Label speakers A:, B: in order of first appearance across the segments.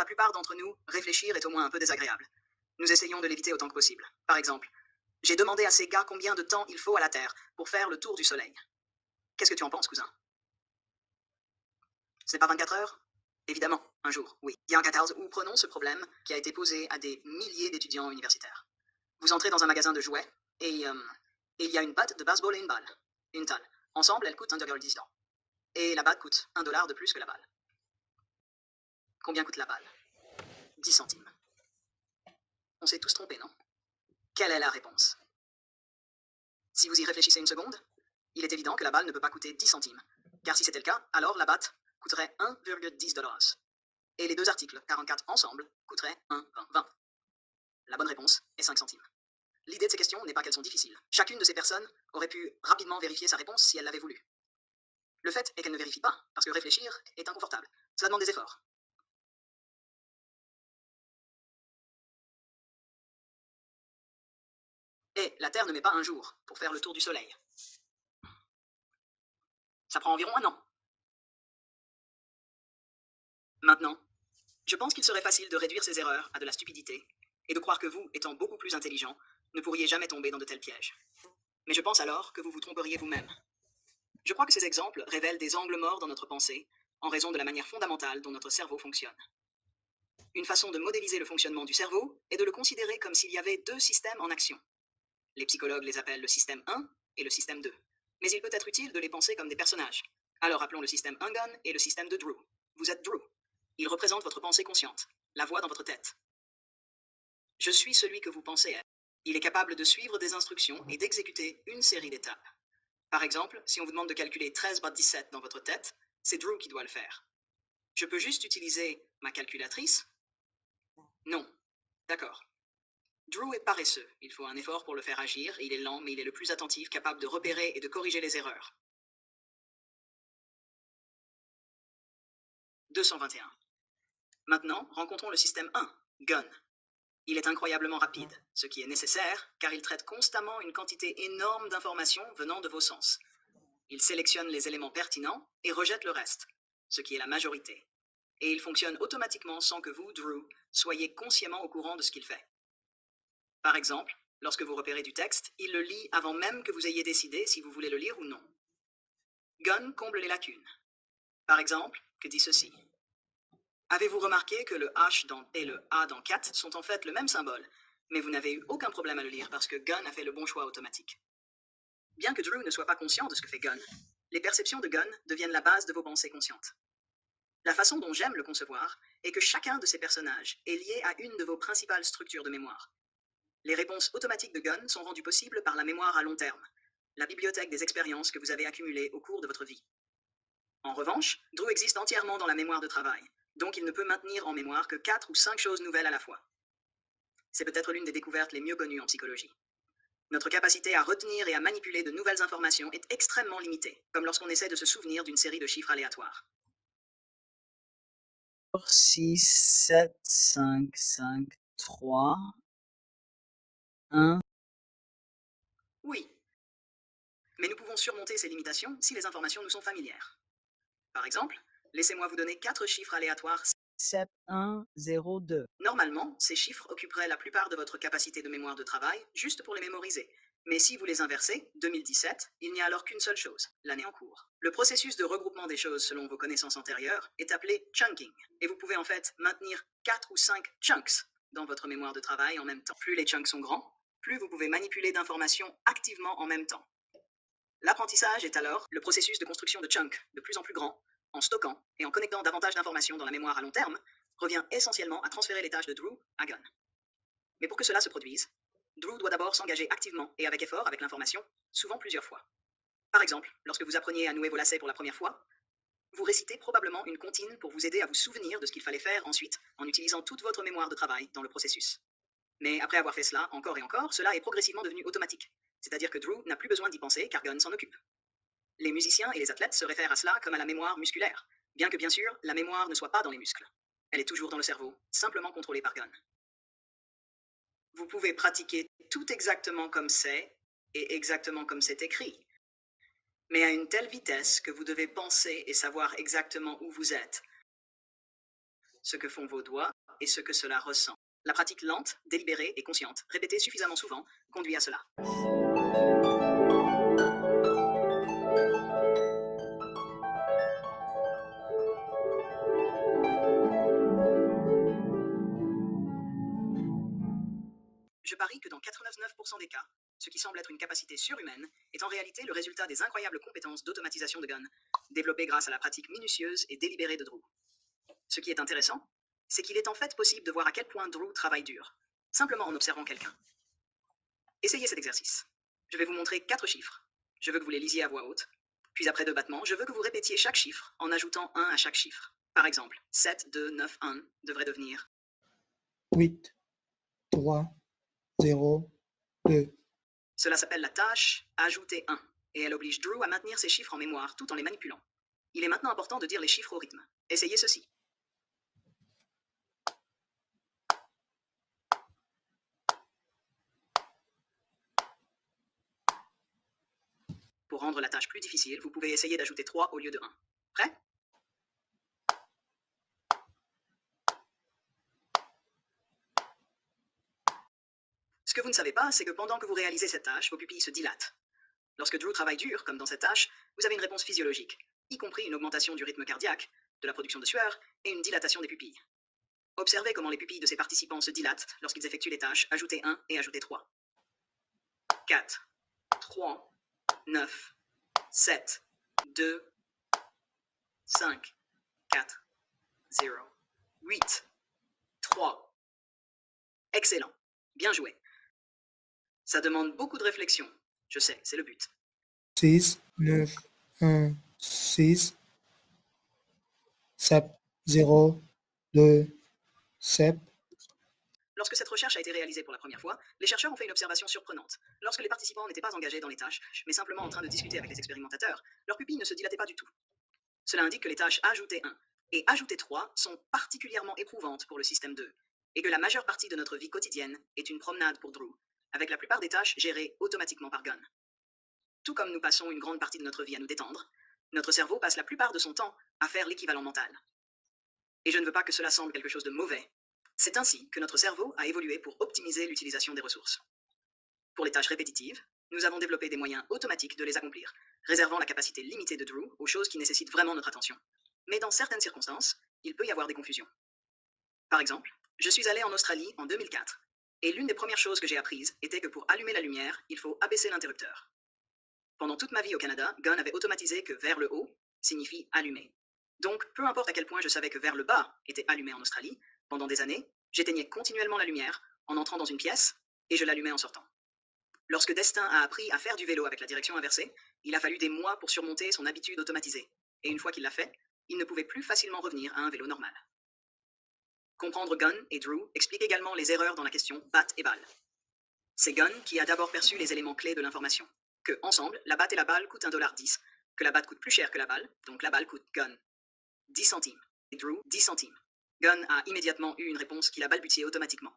A: la plupart d'entre nous, réfléchir est au moins un peu désagréable. Nous essayons de l'éviter autant que possible. Par exemple, j'ai demandé à ces gars combien de temps il faut à la Terre pour faire le tour du Soleil. Qu'est-ce que tu en penses, cousin? Ce n'est pas 24 heures? Évidemment, un jour, oui. Il y a un 14 où prenons ce problème qui a été posé à des milliers d'étudiants universitaires. Vous entrez dans un magasin de jouets et il y a une batte de baseball et une balle. Une talle. Ensemble, elles coûtent 1,10 $. Et la batte coûte 1 $ de plus que la balle. Combien coûte la balle? 10 centimes. On s'est tous trompés, non? Quelle est la réponse? Si vous y réfléchissez une seconde, il est évident que la balle ne peut pas coûter 10 centimes. Car si c'était le cas, alors la batte coûterait 1,10 $. Et les deux articles, 44 ensemble, coûteraient 1,20 $. La bonne réponse est 5 centimes. L'idée de ces questions n'est pas qu'elles sont difficiles. Chacune de ces personnes aurait pu rapidement vérifier sa réponse si elle l'avait voulu. Le fait est qu'elle ne vérifie pas, parce que réfléchir est inconfortable. Cela demande des efforts. Et la Terre ne met pas un jour pour faire le tour du Soleil. Ça prend environ un an. Maintenant, je pense qu'il serait facile de réduire ces erreurs à de la stupidité et de croire que vous, étant beaucoup plus intelligent, ne pourriez jamais tomber dans de tels pièges. Mais je pense alors que vous vous tromperiez vous-même. Je crois que ces exemples révèlent des angles morts dans notre pensée en raison de la manière fondamentale dont notre cerveau fonctionne. Une façon de modéliser le fonctionnement du cerveau est de le considérer comme s'il y avait deux systèmes en action. Les psychologues les appellent le système 1 et le système 2. Mais il peut être utile de les penser comme des personnages. Alors appelons le système 1 Gun et le système 2 Drew. Vous êtes Drew. Il représente votre pensée consciente, la voix dans votre tête. Je suis celui que vous pensez être. Il est capable de suivre des instructions et d'exécuter une série d'étapes. Par exemple, si on vous demande de calculer 13/17 dans votre tête, c'est Drew qui doit le faire. Je peux juste utiliser ma calculatrice? Non. D'accord. Drew est paresseux. Il faut un effort pour le faire agir. Il est lent, mais il est le plus attentif, capable de repérer et de corriger les erreurs. 221. Maintenant, rencontrons le système 1, Gun. Il est incroyablement rapide, ce qui est nécessaire car il traite constamment une quantité énorme d'informations venant de vos sens. Il sélectionne les éléments pertinents et rejette le reste, ce qui est la majorité. Et il fonctionne automatiquement sans que vous, Drew, soyez consciemment au courant de ce qu'il fait. Par exemple, lorsque vous repérez du texte, il le lit avant même que vous ayez décidé si vous voulez le lire ou non. Gun comble les lacunes. Par exemple, que dit ceci? Avez-vous remarqué que le H et le A dans cat sont en fait le même symbole, mais vous n'avez eu aucun problème à le lire parce que Gun a fait le bon choix automatique. Bien que Drew ne soit pas conscient de ce que fait Gun, les perceptions de Gun deviennent la base de vos pensées conscientes. La façon dont j'aime le concevoir est que chacun de ces personnages est lié à une de vos principales structures de mémoire. Les réponses automatiques de Gun sont rendues possibles par la mémoire à long terme, la bibliothèque des expériences que vous avez accumulées au cours de votre vie. En revanche, Drew existe entièrement dans la mémoire de travail, donc il ne peut maintenir en mémoire que 4 ou 5 choses nouvelles à la fois. C'est peut-être l'une des découvertes les mieux connues en psychologie. Notre capacité à retenir et à manipuler de nouvelles informations est extrêmement limitée, comme lorsqu'on essaie de se souvenir d'une série de chiffres aléatoires.
B: 6, 7, 5, 5, 3, 1.
A: Oui, mais nous pouvons surmonter ces limitations si les informations nous sont familières. Par exemple, laissez-moi vous donner 4 chiffres aléatoires.
B: 7, 1, 0, 2.
A: Normalement, ces chiffres occuperaient la plupart de votre capacité de mémoire de travail juste pour les mémoriser. Mais si vous les inversez, 2017, il n'y a alors qu'une seule chose, l'année en cours. Le processus de regroupement des choses selon vos connaissances antérieures est appelé chunking, et vous pouvez en fait maintenir 4 ou 5 chunks dans votre mémoire de travail en même temps. Plus les chunks sont grands, plus vous pouvez manipuler d'informations activement en même temps. L'apprentissage est alors le processus de construction de chunks de plus en plus grands, en stockant et en connectant davantage d'informations dans la mémoire à long terme, revient essentiellement à transférer les tâches de Drew à Gun. Mais pour que cela se produise, Drew doit d'abord s'engager activement et avec effort avec l'information, souvent plusieurs fois. Par exemple, lorsque vous appreniez à nouer vos lacets pour la première fois, vous récitez probablement une comptine pour vous aider à vous souvenir de ce qu'il fallait faire ensuite en utilisant toute votre mémoire de travail dans le processus. Mais après avoir fait cela encore et encore, cela est progressivement devenu automatique. C'est-à-dire que Drew n'a plus besoin d'y penser car Gun s'en occupe. Les musiciens et les athlètes se réfèrent à cela comme à la mémoire musculaire, bien que bien sûr, la mémoire ne soit pas dans les muscles. Elle est toujours dans le cerveau, simplement contrôlée par Gun. Vous pouvez pratiquer tout exactement comme c'est et exactement comme c'est écrit, mais à une telle vitesse que vous devez penser et savoir exactement où vous êtes. ce que font vos doigts et ce que cela ressent. La pratique lente, délibérée et consciente, répétée suffisamment souvent, conduit à cela. Je parie que dans 99% des cas, ce qui semble être une capacité surhumaine est en réalité le résultat des incroyables compétences d'automatisation de Gunn, développées grâce à la pratique minutieuse et délibérée de Drew. Ce qui est intéressant, c'est qu'il est en fait possible de voir à quel point Drew travaille dur, simplement en observant quelqu'un. Essayez cet exercice. Je vais vous montrer 4 chiffres. Je veux que vous les lisiez à voix haute. Puis après 2 battements, je veux que vous répétiez chaque chiffre en ajoutant 1 à chaque chiffre. Par exemple, 7, 2, 9, 1 devrait devenir
C: 8, 3, 0, 2.
A: Cela s'appelle la tâche ajouter 1, et elle oblige Drew à maintenir ses chiffres en mémoire tout en les manipulant. Il est maintenant important de dire les chiffres au rythme. Essayez ceci. Pour rendre la tâche plus difficile, vous pouvez essayer d'ajouter 3 au lieu de 1. Prêt? Ce que vous ne savez pas, c'est que pendant que vous réalisez cette tâche, vos pupilles se dilatent. Lorsque Drew travaille dur, comme dans cette tâche, vous avez une réponse physiologique, y compris une augmentation du rythme cardiaque, de la production de sueur et une dilatation des pupilles. Observez comment les pupilles de ces participants se dilatent lorsqu'ils effectuent les tâches ajouter 1 et ajouter 3. 4, 3, 9, 7, 2, 5, 4, 0, 8, 3. Excellent. Bien joué. Ça demande beaucoup de réflexion. Je sais, c'est le but.
C: 6, 9, 1, 6, 7, 0, 2, 7.
A: Lorsque cette recherche a été réalisée pour la première fois, les chercheurs ont fait une observation surprenante. Lorsque les participants n'étaient pas engagés dans les tâches, mais simplement en train de discuter avec les expérimentateurs, leurs pupilles ne se dilataient pas du tout. Cela indique que les tâches ajouter 1 et ajouter 3 sont particulièrement éprouvantes pour le système 2, et que la majeure partie de notre vie quotidienne est une promenade pour Drew, avec la plupart des tâches gérées automatiquement par Gunn. Tout comme nous passons une grande partie de notre vie à nous détendre, notre cerveau passe la plupart de son temps à faire l'équivalent mental. Et je ne veux pas que cela semble quelque chose de mauvais. C'est ainsi que notre cerveau a évolué pour optimiser l'utilisation des ressources. Pour les tâches répétitives, nous avons développé des moyens automatiques de les accomplir, réservant la capacité limitée de Drew aux choses qui nécessitent vraiment notre attention. Mais dans certaines circonstances, il peut y avoir des confusions. Par exemple, je suis allé en Australie en 2004, et l'une des premières choses que j'ai apprises était que pour allumer la lumière, il faut abaisser l'interrupteur. Pendant toute ma vie au Canada, Gunn avait automatisé que vers le haut signifie allumer. Donc, peu importe à quel point je savais que vers le bas était allumé en Australie, pendant des années, j'éteignais continuellement la lumière en entrant dans une pièce et je l'allumais en sortant. Lorsque Destin a appris à faire du vélo avec la direction inversée, il a fallu des mois pour surmonter son habitude automatisée. Et une fois qu'il l'a fait, il ne pouvait plus facilement revenir à un vélo normal. Comprendre Gunn et Drew explique également les erreurs dans la question batte et balle. C'est Gunn qui a d'abord perçu les éléments clés de l'information. Que, ensemble, la batte et la balle coûtent $1.10, que la batte coûte plus cher que la balle, donc la balle coûte Gunn 10 centimes, et Drew 10 centimes. Gunn a immédiatement eu une réponse qu'il a balbutiée automatiquement.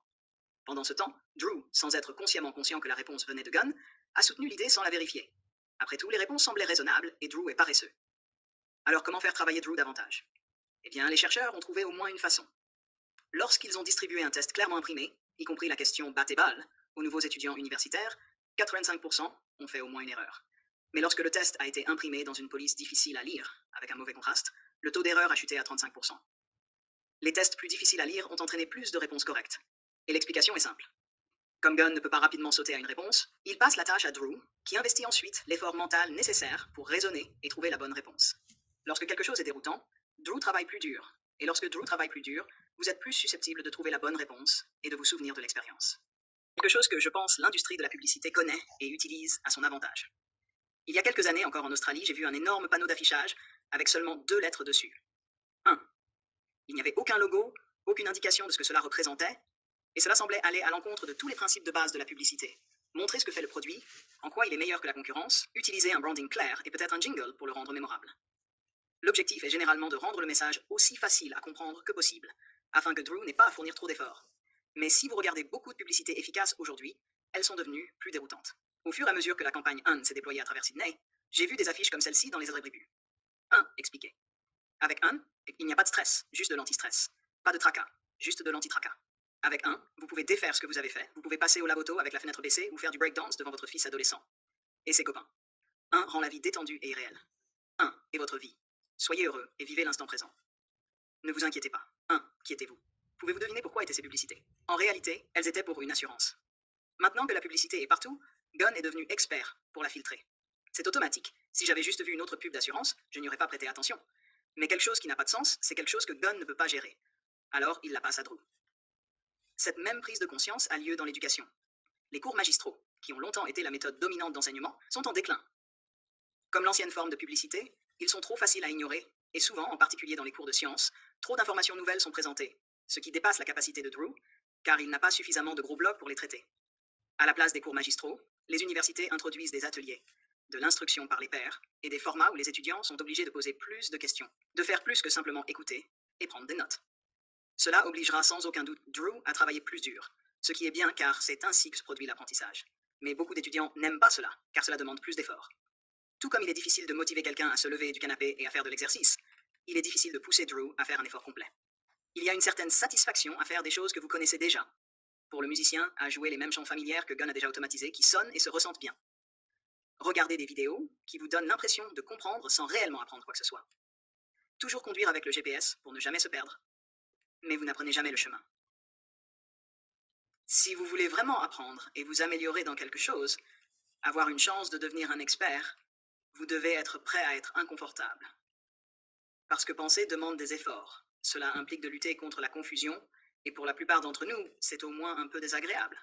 A: Pendant ce temps, Drew, sans être consciemment conscient que la réponse venait de Gunn, a soutenu l'idée sans la vérifier. Après tout, les réponses semblaient raisonnables et Drew est paresseux. Alors comment faire travailler Drew davantage? Eh bien, les chercheurs ont trouvé au moins une façon. Lorsqu'ils ont distribué un test clairement imprimé, y compris la question batte et balle, aux nouveaux étudiants universitaires, 85% ont fait au moins une erreur. Mais lorsque le test a été imprimé dans une police difficile à lire, avec un mauvais contraste, le taux d'erreur a chuté à 35%. Les tests plus difficiles à lire ont entraîné plus de réponses correctes. Et l'explication est simple. Comme Gunn ne peut pas rapidement sauter à une réponse, il passe la tâche à Drew, qui investit ensuite l'effort mental nécessaire pour raisonner et trouver la bonne réponse. Lorsque quelque chose est déroutant, Drew travaille plus dur. Et lorsque Drew travaille plus dur, vous êtes plus susceptible de trouver la bonne réponse et de vous souvenir de l'expérience. Quelque chose que je pense l'industrie de la publicité connaît et utilise à son avantage. Il y a quelques années encore en Australie, j'ai vu un énorme panneau d'affichage avec seulement 2 lettres dessus. 1. Il n'y avait aucun logo, aucune indication de ce que cela représentait, et cela semblait aller à l'encontre de tous les principes de base de la publicité. Montrer ce que fait le produit, en quoi il est meilleur que la concurrence, utiliser un branding clair et peut-être un jingle pour le rendre mémorable. L'objectif est généralement de rendre le message aussi facile à comprendre que possible, afin que Drew n'ait pas à fournir trop d'efforts. Mais si vous regardez beaucoup de publicités efficaces aujourd'hui, elles sont devenues plus déroutantes. Au fur et à mesure que la campagne 1 s'est déployée à travers Sydney, j'ai vu des affiches comme celle-ci dans les abribus. 1. Expliqué. Avec 1, il n'y a pas de stress, juste de l'anti-stress. Pas de tracas, juste de l'anti-tracas. Avec 1, vous pouvez défaire ce que vous avez fait, vous pouvez passer au lavoto avec la fenêtre baissée ou faire du breakdance devant votre fils adolescent. Et ses copains. 1 rend la vie détendue et irréelle. 1 est votre vie. Soyez heureux et vivez l'instant présent. Ne vous inquiétez pas. 1. Qui étiez-vous? Pouvez-vous deviner pourquoi étaient ces publicités? En réalité, elles étaient pour une assurance. Maintenant que la publicité est partout, Gunn est devenu expert pour la filtrer. C'est automatique. Si j'avais juste vu une autre pub d'assurance, je n'y aurais pas prêté attention. Mais quelque chose qui n'a pas de sens, c'est quelque chose que Gunn ne peut pas gérer. Alors, il la passe à Drew. Cette même prise de conscience a lieu dans l'éducation. Les cours magistraux, qui ont longtemps été la méthode dominante d'enseignement, sont en déclin. Comme l'ancienne forme de publicité, ils sont trop faciles à ignorer, et souvent, en particulier dans les cours de sciences, trop d'informations nouvelles sont présentées, ce qui dépasse la capacité de Drew, car il n'a pas suffisamment de gros blocs pour les traiter. À la place des cours magistraux, les universités introduisent des ateliers, de l'instruction par les pairs, et des formats où les étudiants sont obligés de poser plus de questions, de faire plus que simplement écouter et prendre des notes. Cela obligera sans aucun doute Drew à travailler plus dur, ce qui est bien car c'est ainsi que se produit l'apprentissage. Mais beaucoup d'étudiants n'aiment pas cela, car cela demande plus d'efforts. Tout comme il est difficile de motiver quelqu'un à se lever du canapé et à faire de l'exercice, il est difficile de pousser Drew à faire un effort complet. Il y a une certaine satisfaction à faire des choses que vous connaissez déjà. Pour le musicien, à jouer les mêmes chants familières que Gunn a déjà automatisés, qui sonnent et se ressentent bien. Regardez des vidéos qui vous donnent l'impression de comprendre sans réellement apprendre quoi que ce soit. Toujours conduire avec le GPS pour ne jamais se perdre. Mais vous n'apprenez jamais le chemin. Si vous voulez vraiment apprendre et vous améliorer dans quelque chose, avoir une chance de devenir un expert, vous devez être prêt à être inconfortable. Parce que penser demande des efforts. Cela implique de lutter contre la confusion, et pour la plupart d'entre nous, c'est au moins un peu désagréable.